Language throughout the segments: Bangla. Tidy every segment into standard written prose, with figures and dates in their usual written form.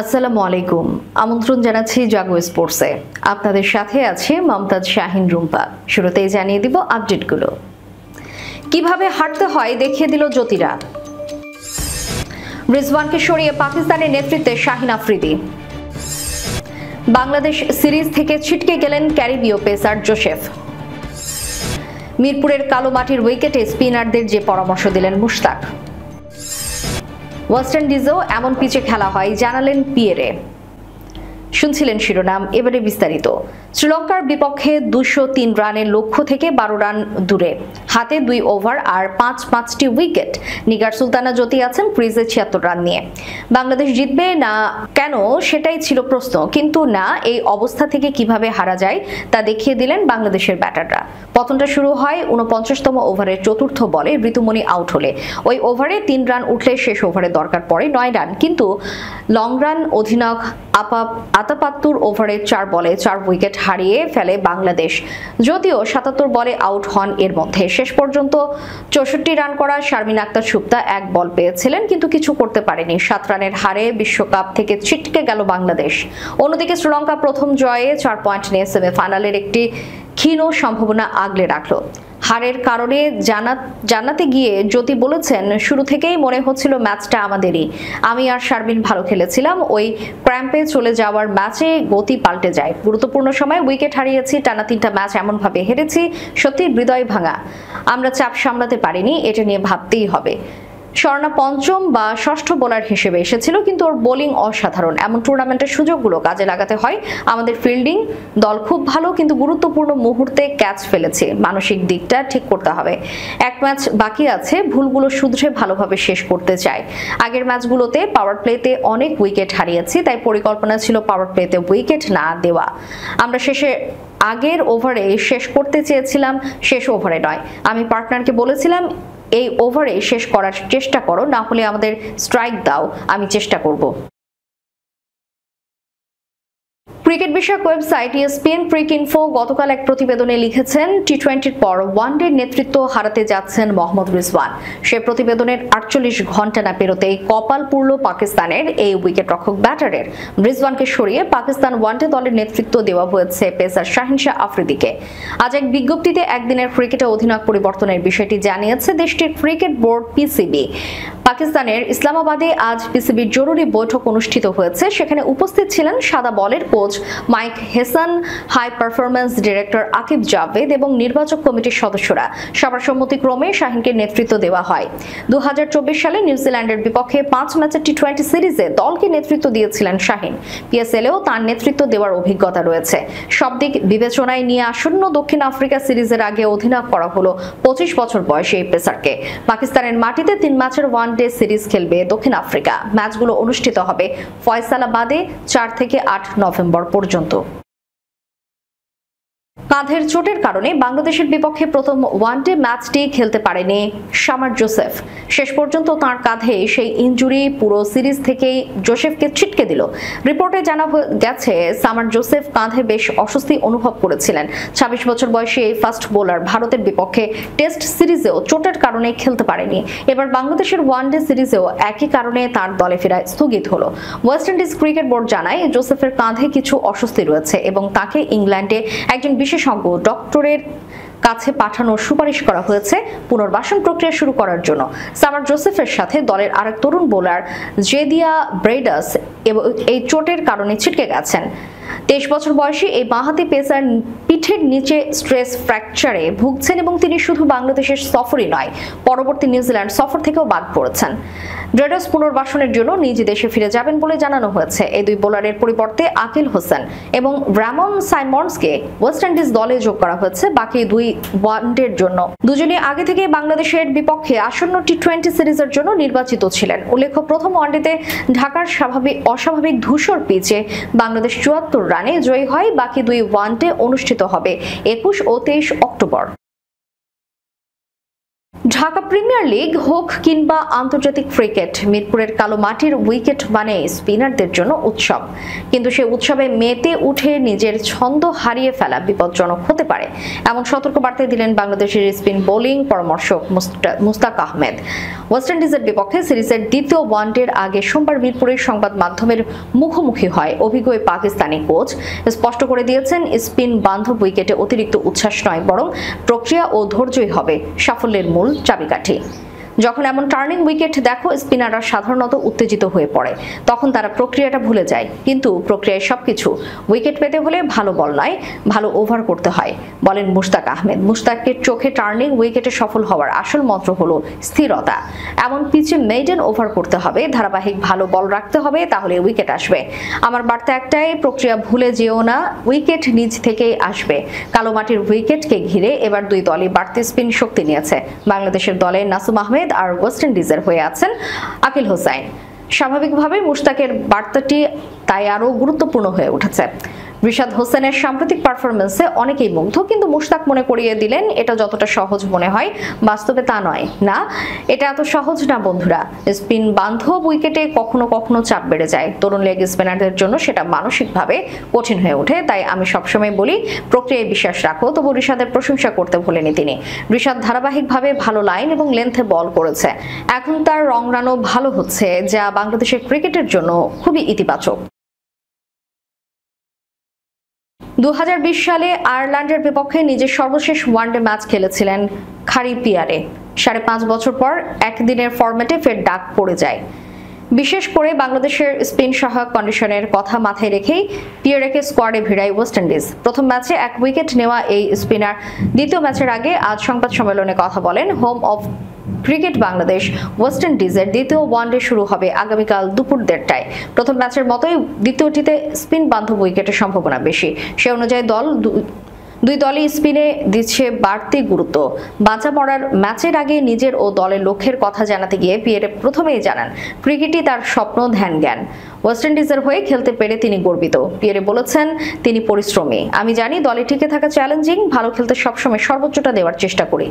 আসসালামু আলাইকুম। আমন্ত্রণ জানাচ্ছি জাগো স্পোর্টসে। আপনাদের সাথে আছে মমতাজ শাহিন রুম্পা। শুরুতেই জানিয়ে দিব আপডেটগুলো। কিভাবে হারতে হয় দেখিয়ে দিল জ্যোতিরা। রিজওয়ানকে সরিয়ে পাকিস্তানের নেতৃত্বে শাহিন আফ্রিদি। বাংলাদেশ সিরিজ থেকে ছিটকে গেলেন ক্যারিবীয় পেসার জোসেফ। মিরপুরের কালো মাটির উইকেটে স্পিনারদের যে পরামর্শ দিলেন মুশতাক। ওয়েস্ট ইন্ডিজেও এমন পিচে খেলা হয় জানালেন পিয়েরে। শুনছিলেন শিরোনাম, এবারে বিস্তারিত। শ্রীলঙ্কার বিপক্ষে 203 রানের লক্ষ্য থেকে 12 রান দূরে, হাতে 2 ওভার আর 5টি উইকেট। নিগার সুলতানা জ্যোতি আছেন ক্রিজে 76 রান নিয়ে। বাংলাদেশ জিতবে না কেন সেটাই ছিল প্রশ্ন, কিন্তু না, এই অবস্থা থেকে কিভাবে হারা যায় তা দেখিয়ে দিলেন বাংলাদেশের ব্যাটাররা। পতনটা শুরু হয় 49তম ওভারের চতুর্থ বলে ঋতুমণি আউট হলে। ওই ওভারে 3 রান উঠলে শেষ ওভারে দরকার পড়ে 9 রান, কিন্তু লং রান অধিনায়ক আতাপাত্তুর ওভারে 4 বলে 4 উইকেট হারিয়ে ফেলে বাংলাদেশ। যদিও 77 বলে আউট হন এর মধ্যে। শেষ পর্যন্ত 64 রান করা শারমিন আক্তার সুপ্তা 1 বল পেয়েছিলেন, কিন্তু কিছু করতে পারেনি। 7 রানের হারে বিশ্বকাপ থেকে ছিটকে গেল বাংলাদেশ। অন্যদিকে শ্রীলঙ্কা প্রথম জয়ে 4 পয়েন্ট নিয়ে সেমিফাইনালের একটি ক্ষীণ সম্ভাবনা আগলে রাখল। হারের কারণে জানাতে গিয়ে জ্যোতি বলেছেন, শুরু থেকেই মনে হচ্ছিল ম্যাচটা আমাদেরই। আমি আর শারমিন ভালো খেলেছিলাম। ওই ক্র্যাম্পে চলে যাওয়ার ম্যাচে গতি পাল্টে যায়। গুরুত্বপূর্ণ সময় উইকেট হারিয়েছি, টানা 3টা ম্যাচ এমনভাবে হেরেছি, সত্যি হৃদয় ভাঙা। আমরা চাপ সামলাতে পারিনি, এটা নিয়ে ভাবতেই হবে। স্বর্ণা পঞ্চম বা ষষ্ঠ বোলার হিসেবে এসেছিল, কিন্তু ওর বোলিং অসাধারণ। এমন টুর্নামেন্টের সুযোগগুলো কাজে লাগাতে হয়। আমাদের ফিল্ডিং দল খুব ভালো, কিন্তু গুরুত্বপূর্ণ মুহূর্তে ক্যাচ ফেলেছি। মানসিক দিকটা ঠিক করতে হবে। এক ম্যাচ বাকি আছে, ভুলগুলো শুধরে ভালোভাবে শেষ করতে চাই। আগের ম্যাচগুলোতে পাওয়ার প্লেতে অনেক উইকেট হারিয়েছি, তাই পরিকল্পনা ছিল পাওয়ার প্লেতে উইকেট না দেওয়া। আমরা আগের ওভারে শেষ করতে চেয়েছিলাম, শেষ ওভারে নয়। আমি পার্টনারকে বলেছিলাম, এই ওভারে শেষ করার চেষ্টা করো, না হলে আমাদের স্ট্রাইক দাও, আমি চেষ্টা করব। ক্রিকেট বিষয়ক ওয়েবসাইট ESPN ক্রিকইনফো গতকাল এক প্রতিবেদনে লিখেছেন, টি-20-র পর ওয়ানডের নেতৃত্ব হারাতে যাচ্ছেন মোহাম্মদ রিজওয়ান। সে প্রতিবেদনের 48 ঘন্টা না পেরোতেই কপাল পুড়ল পাকিস্তানের এই উইকেটরক্ষক ব্যাটারের। রিজওয়ানকে সরিয়ে পাকিস্তান ওয়ানডে দলের নেতৃত্ব দেওয়া হয়েছে পেসার শাহিন শাহ আফ্রিদিকে। আজ এক বিজ্ঞপ্তিতে একদিনের ক্রিকেটে অধিনায়ক পরিবর্তনের বিষয়টি জানিয়েছে দেশটির ক্রিকেট বোর্ড PCB। পাকিস্তানের ইসলামাবাদে আজ PCBর জরুরি বৈঠক অনুষ্ঠিত হয়েছে। সেখানে উপস্থিত ছিলেন সাদা বলের coach Mike Hesson, high performance director Aqib Javed এবং নির্বাচক কমিটির সদস্যরা। সবার সম্মতিক্রমে শাহিনকে নেতৃত্ব দেওয়া হয়। 2024 সালে নিউজিল্যান্ডের বিপক্ষে 5 ম্যাচের টি-20 সিরিজে দলকে নেতৃত্ব দিয়েছিলেন শাহিন। PSL-এও তার নেতৃত্ব দেওয়ার অভিজ্ঞতা রয়েছে। সব দিক বিবেচনায় নিয়ে আসন্ন দক্ষিণ আফ্রিকা সিরিজের আগে অধিনায়ক করা হলো 25 বছর বয়সী এই পেসারকে। পাকিস্তানের মাটিতে 3 ম্যাচের ওয়ানডে সিরিজ খেলবে দক্ষিণ আফ্রিকা। ম্যাচগুলো অনুষ্ঠিত হবে ফয়সালাবাদে 4 থেকে 8 নভেম্বর পর্যন্ত। কাঁধের চোটের কারণে বাংলাদেশের বিপক্ষে প্রথম ওয়ানডে ম্যাচটি খেলতে পারেনি সামার জোসেফ। শেষ পর্যন্ত তার কাঁধে সেই ইনজুরি পুরো সিরিজ থেকেই জোসেফকে ছিটকে দিল। রিপোর্টে জানা গেছে, সামার জোসেফ কাঁধে বেশ অস্বস্তি অনুভব করেছিলেন। 26 বছর বয়সী এই ফাস্ট বোলার ভারতের বিপক্ষে টেস্ট সিরিজেও চোটের কারণে খেলতে পারেনি। এবার বাংলাদেশের ওয়ানডে সিরিজেও একই কারণে তার দলে ফেরা স্থগিত হলো। ওয়েস্ট ইন্ডিজ ক্রিকেট বোর্ড জানায়, জোসেফের কাঁধে কিছু অস্বস্তি রয়েছে এবং তাকে ইংল্যান্ডে একজন বিশেষজ্ঞ ডক্টরের কাছে পাঠানোর সুপারিশ করা হয়েছে পুনর্বাসন প্রক্রিয়া শুরু করার জন্য। সামার জোসেফের সাথে দলের আরেক তরুণ বোলার জেদিয়া ব্রেডাস এই চোটের কারণে ছিটকে গেছেন। 23 বছর বয়সী এই বাঁহাতি পেসার পিঠের নিচে স্ট্রেস ফ্র্যাকচারে ভুগছেন এবং তিনি শুধু বাংলাদেশের সফরই নয়, পরবর্তী নিউজিল্যান্ড সফর থেকেও বাদ পড়েছেন। ব্রেডাস পুনর্বাসনের জন্য নিজ দেশে ফিরে যাবেন বলে জানানো হয়েছে। এই দুই বোলারের পরিবর্তে আকিল হোসেন এবং রামন সাইমন্ডসকে ওয়েস্ট ইন্ডিজ দলে যোগ করা হয়েছে বাকি 2 ওয়ানডের জন্য। দুজনই আগে থেকে বাংলাদেশের বিপক্ষে আসন্ন টি-20 সিরিজের জন্য নির্বাচিত ছিলেন। উল্লেখ্য, প্রথম ওয়ানডেতে ঢাকার অস্বাভাবিক ধূসর পিচে বাংলাদেশ 74 রানে জয়ী হয়। বাকি 2 ওয়ানডে অনুষ্ঠিত হবে 21 ও 23 অক্টোবর। ঢাকা প্রিমিয়ার লিগ হোক কিংবা আন্তর্জাতিক ক্রিকেট, মিরপুরের কালো মাটির উইকেট মানে স্পিনারদের জন্য উৎসব। কিন্তু সেই উৎসবে মেতে উঠে নিজের ছন্দ হারিয়ে ফেলা বিপজ্জনক হতে পারে, এমন সতর্কবার্তা দিলেন বাংলাদেশের স্পিন বোলিং পরামর্শক মুস্তাক আহমেদ। ওয়েস্ট ইন্ডিজের বিপক্ষে সিরিজের দ্বিতীয় ওয়ানডের আগে সোমবার মিরপুরের সংবাদ মাধ্যমের মুখোমুখি হয় অভিজ্ঞ পাকিস্তানি কোচ স্পষ্ট করে দিয়েছেন, স্পিন বান্ধব উইকেটে অতিরিক্ত উচ্ছ্বাস নয়, বরং প্রক্রিয়া ও ধৈর্যই হবে সাফল্যের মূল চাবিকাঠি। যখন এমন টার্নিং উইকেট দেখো, স্পিনাররা সাধারণত উত্তেজিত হয়ে পড়ে, তখন তারা প্রক্রিয়াটা ভুলে যায়। কিন্তু প্রক্রিয়ায় সবকিছু। উইকেট পেতে হলে ভালো বল নয়, ভালো ওভার করতে হয়, বলেন মুস্তাক আহমেদ। মুস্তাকের চোখে টার্নিং উইকেটে সফল হওয়ার আসল মন্ত্র হলো স্থিরতা। এমন পিচে মেইডেন ওভার করতে হবে, ধারাবাহিক ভালো বল রাখতে হবে, তাহলে উইকেট আসবে। আমার বার্তা একটাই, প্রক্রিয়া ভুলে যেও না, উইকেট নিজ থেকেই আসবে। কালো মাটির উইকেটকে ঘিরে এবার দুই দলই বাড়তি স্পিন শক্তি নিয়েছে। বাংলাদেশের দলে নাসুম আহমেদ আর ওয়েস্ট ইন্ডিজের হয়ে আছেন আকিল হোসাইন। স্বাভাবিকভাবেই মুশতাকের বার্তাটি তাই আরো গুরুত্বপূর্ণ হয়ে উঠেছে। রিশাদ হোসেনের সাম্প্রতিক পারফরমেন্সে অনেকেই মুগ্ধ, কিন্তু মুশতাক মনে করিয়ে দিলেন, এটা যতটা সহজ মনে হয় বাস্তবে তা নয়। না, এটা এত সহজ না বন্ধুরা। স্পিন বান্ধব উইকেটে কখনো কখনো চাপ বেড়ে যায়। তরুণ লেগ স্পিনারদের জন্য সেটা মানসিকভাবে কঠিন হয়ে ওঠে। তাই আমি সবসময় বলি, প্রক্রিয়ায় বিশ্বাস রাখো। তবু রিশাদের প্রশংসা করতে ভুলেনি তিনি। রিশাদ ধারাবাহিকভাবে ভালো লাইন এবং লেন্থে বল করেছে। এখন তার রংরানো ভালো হচ্ছে, যা বাংলাদেশের ক্রিকেটের জন্য খুবই ইতিবাচক। 2020 সালে আয়ারল্যান্ডের বিপক্ষে নিজের সর্বশেষ ওয়ানডে ম্যাচ খেলেছিলেন খারি পিয়ারে। 5.5 বছর পর একদিনের ফরম্যাটে ফের ডাক পড়ে যায়। বিশেষ করে বাংলাদেশের স্পিন সহায়ক কন্ডিশনের কথা মাথায় রেখেই পিয়ারেকে স্কোয়াডে ভিড়ায় ওয়েস্ট ইন্ডিজ। প্রথম ম্যাচে 1 উইকেট নেওয়া এই স্পিনার দ্বিতীয় ম্যাচের আগে আজ সংবাদ সম্মেলনে কথা বলেন। Home of cricket Bangladesh West ইন্ডিজের দ্বিতীয় ওয়ানডে শুরু হবে আগামীকাল দুপুর 1:30টায়। প্রথম ম্যাচের মতোই দ্বিতীয়টিতে স্পিন বান্ধব উইকেটের সম্ভাবনা বেশি। সে অনুযায়ী দুই দলই স্পিনে দিচ্ছে বাড়তি গুরুত্ব। বাঁচা মরার ম্যাচের আগে নিজের ও দলের লক্ষ্যের কথা জানাতে গিয়ে পিয়ারে প্রথমেই জানান, ক্রিকেটই তার স্বপ্ন, ধ্যান জ্ঞান। ওয়েস্ট ইন্ডিজের হয়ে খেলতে পেরে তিনি গর্বিত। পিয়ারে বলেছেন, তিনি পরিশ্রমী। আমি জানি দলে টিকে থাকা চ্যালেঞ্জিং, ভালো খেলতে সবসময় সর্বোচ্চটা দেওয়ার চেষ্টা করি।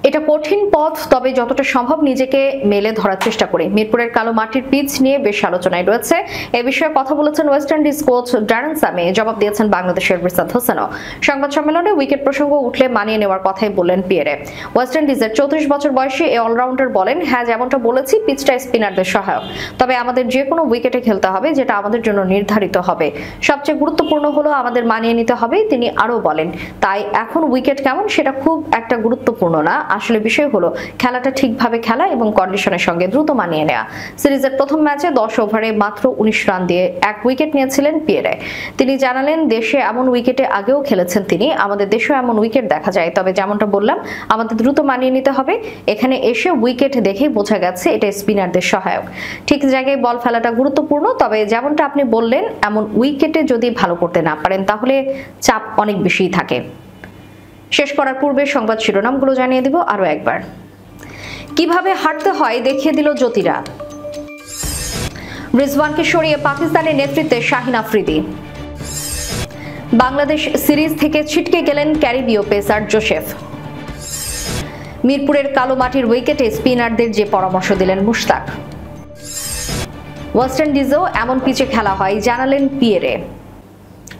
এটা কঠিন পথ, তবে যতটা সম্ভব নিজেকে মেলে ধরার চেষ্টা করি। মিরপুরের কালো মাটির পিচ নিয়ে বেশ আলোচনায় রয়েছে। এ বিষয়ে কথা বলেছেন West Indies coach Darren Sami, জবাব দিয়েছেন বাংলাদেশের রিশাদ হোসেনও। সংবাদ সম্মেলনে উইকেট প্রসঙ্গ উঠলে মানিয়ে নেওয়ার কথাই বললেন পিয়ারে। ওয়েস্ট ইন্ডিজের 34 বছর বয়সী এই অলরাউন্ডার বলেন, হ্যাঁ, যেমনটা বলেছি, পিচটা স্পিনারদের সহায়ক, তবে আমাদের যে কোনো উইকেটে খেলতে হবে, যেটা আমাদের জন্য নির্ধারিত হবে। সবচেয়ে গুরুত্বপূর্ণ হলো আমাদের মানিয়ে নিতে হবে, তিনি আরো বলেন। তাই এখন উইকেট কেমন সেটা খুব একটা গুরুত্বপূর্ণ না, আসলে বিষয় হলো খেলাটা ঠিকভাবে খেলা এবং কন্ডিশনের সঙ্গে দ্রুত মানিয়ে নেওয়া। সিরিজের প্রথম ম্যাচে 10 ওভারে মাত্র 19 রান দিয়ে 1 উইকেট নিয়েছিলেন পিয়ারে। তিনি জানালেন, দেশে এমন উইকেটে আগেও খেলেছেন তিনি, আমাদের দেশেও এমন উইকেট দেখা যায়, তবে যেমনটা বললাম, আমাদের দ্রুত মানিয়ে নিতে হবে। এখানে এসে উইকেট দেখেই বোঝা গেছে এটা স্পিনারদের সহায়ক। ঠিক জায়গায় বল ফেলাটা গুরুত্বপূর্ণ, তবে যেমনটা আপনি বললেন, এমন উইকেটে যদি ভালো করতে না পারেন তাহলে চাপ অনেক বেশিই থাকে। শেষ করার পূর্বে সংবাদ শিরোনামগুলো জানিয়ে দিব আরো একবার। কিভাবে হারতে হয় দেখিয়ে দিল জ্যোতিরা। রিজওয়ানকে সরিয়ে পাকিস্তানের নেতৃত্বে শাহিন আফ্রিদি। বাংলাদেশ সিরিজ থেকে ছিটকে গেলেন ক্যারিবীয় পেসার জোসেফ। মিরপুরের কালো মাটির উইকেটে স্পিনারদের যে পরামর্শ দিলেন মুশতাক। ওয়েস্ট ইন্ডিজেও এমন পিচে খেলা হয় জানালেন পিয়ারে।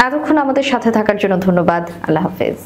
এতক্ষণ আমাদের সাথে থাকার জন্য ধন্যবাদ। আল্লাহ হাফেজ।